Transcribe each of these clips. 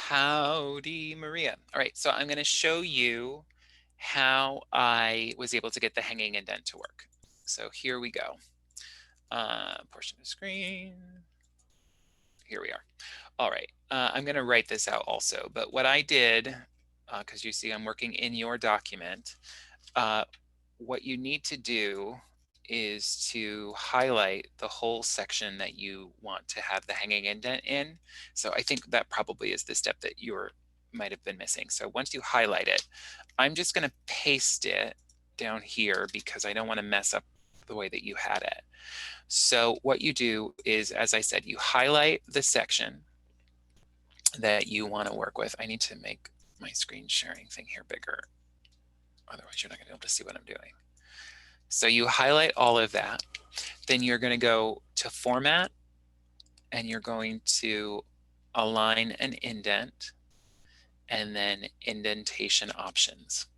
Howdy, Maria. All right, so I'm going to show you how I was able to get the hanging indent to work. So here we go. Portion of screen. Here we are. All right, I'm going to write this out also, but what I did, because you see I'm working in your document, what you need to do is to highlight the whole section that you want to have the hanging indent in. So I think that probably is the step that you might have been missing. So once you highlight it, I'm just going to paste it down here because I don't want to mess up the way that you had it. So what you do is, as I said, you highlight the section that you want to work with. I need to make my screen sharing thing here bigger. Otherwise, you're not going to be able to see what I'm doing. So you highlight all of that. Then you're going to go to Format, and you're going to Align and Indent, and then Indentation Options.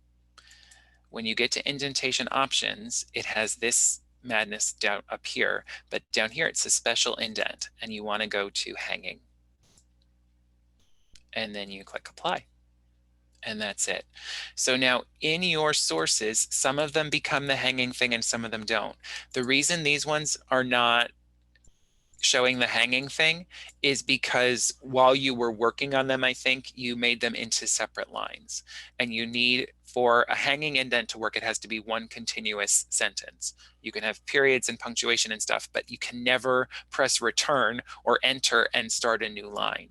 When you get to Indentation Options, it has this madness down up here, but down here it's a special indent, and you want to go to Hanging. And then you click Apply. And that's it. So now in your sources, some of them become the hanging thing and some of them don't. The reason these ones are not showing the hanging thing is because while you were working on them, I think you made them into separate lines. And you need, for a hanging indent to work, it has to be one continuous sentence. You can have periods and punctuation and stuff, but you can never press return or enter and start a new line.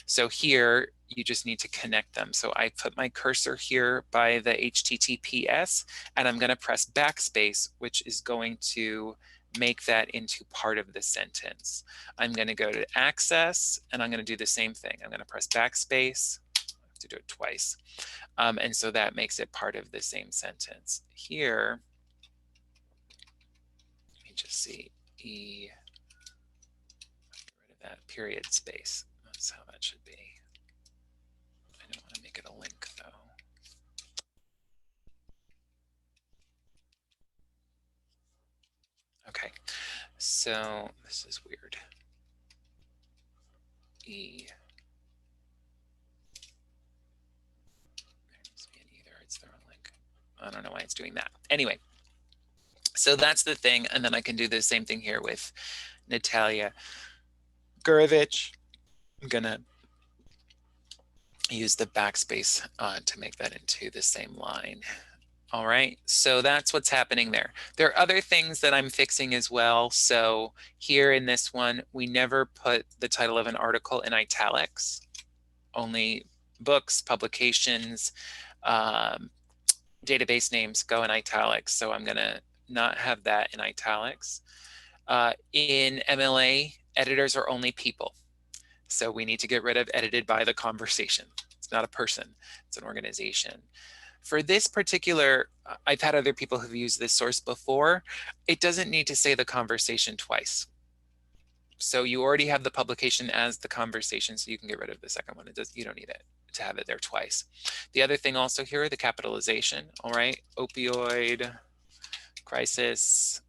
So here, you just need to connect them. So I put my cursor here by the HTTPS, and I'm going to press backspace, which is going to make that into part of the sentence. I'm going to go to Access, and I'm going to do the same thing. I'm going to press backspace. I have to do it twice. And so that makes it part of the same sentence. Here, let me just see, get rid of that period space. That's how that should be. I don't want to make it a link, though. Okay, so this is weird. E. It's the wrong link. I don't know why it's doing that. Anyway, so that's the thing. And then I can do the same thing here with Natalia Gurevich. I'm going to use the backspace to make that into the same line. All right, so that's what's happening there. There are other things that I'm fixing as well. So here in this one, we never put the title of an article in italics. Only books, publications, database names go in italics. So I'm going to not have that in italics. In MLA, editors are only people. So we need to get rid of edited by the conversation. It's not a person, it's an organization. For this particular, I've had other people who've used this source before. It doesn't need to say the conversation twice. So you already have the publication as the conversation, so you can get rid of the second one. You don't need it to have it there twice. The other thing also here, the capitalization, all right? Opioid crisis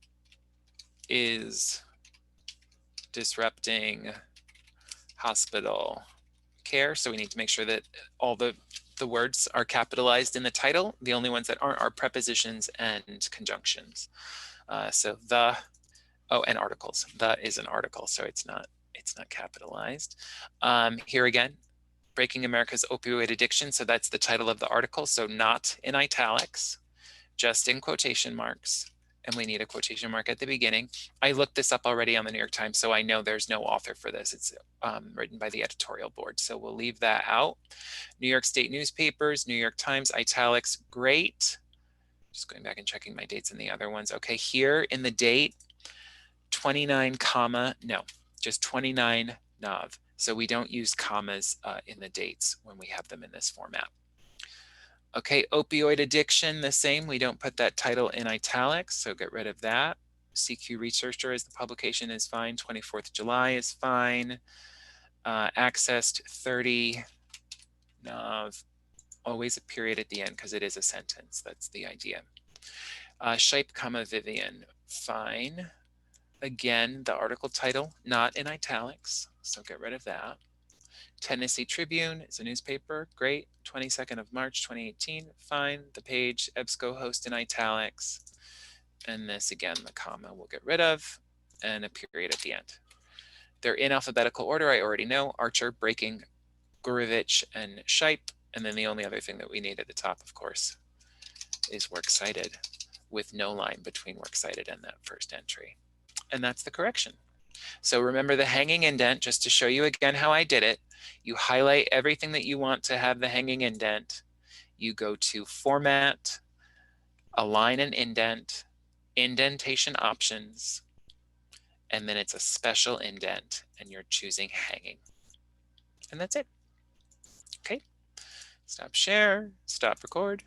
is disrupting hospital care. So we need to make sure that all the words are capitalized in the title. The only ones that aren't are prepositions and conjunctions. So the, oh, and articles. The is an article, so it's not capitalized. Here again, Breaking America's Opioid Addiction. So that's the title of the article. So not in italics, just in quotation marks. And we need a quotation mark at the beginning. I looked this up already on the New York Times, so I know there's no author for this. It's written by the editorial board, so we'll leave that out. New York State newspapers, New York Times, italics, great. Just going back and checking my dates in the other ones. Okay, here in the date, 29 comma, no, just 29 nav. So we don't use commas in the dates when we have them in this format. Okay, opioid addiction, the same. We don't put that title in italics, so get rid of that. CQ Researcher as the publication is fine. 24th July is fine. Accessed 30 nav. Always a period at the end because it is a sentence. That's the idea. Shipe, comma, Vivian, fine. Again, the article title, not in italics, so get rid of that. Tennessee Tribune is a newspaper. Great. 22nd of March, 2018. Fine. The page, EBSCO host in italics. And this again, the comma we'll get rid of, and a period at the end. They're in alphabetical order, I already know. Archer, Breaking, Gurevich, and Shipe. And then the only other thing that we need at the top, of course, is works cited, with no line between works cited and that first entry. And that's the correction. So remember the hanging indent, just to show you again how I did it. You highlight everything that you want to have the hanging indent. You go to Format, Align and Indent, Indentation Options, and then it's a special indent, and you're choosing hanging. And that's it. Okay, stop share, stop record.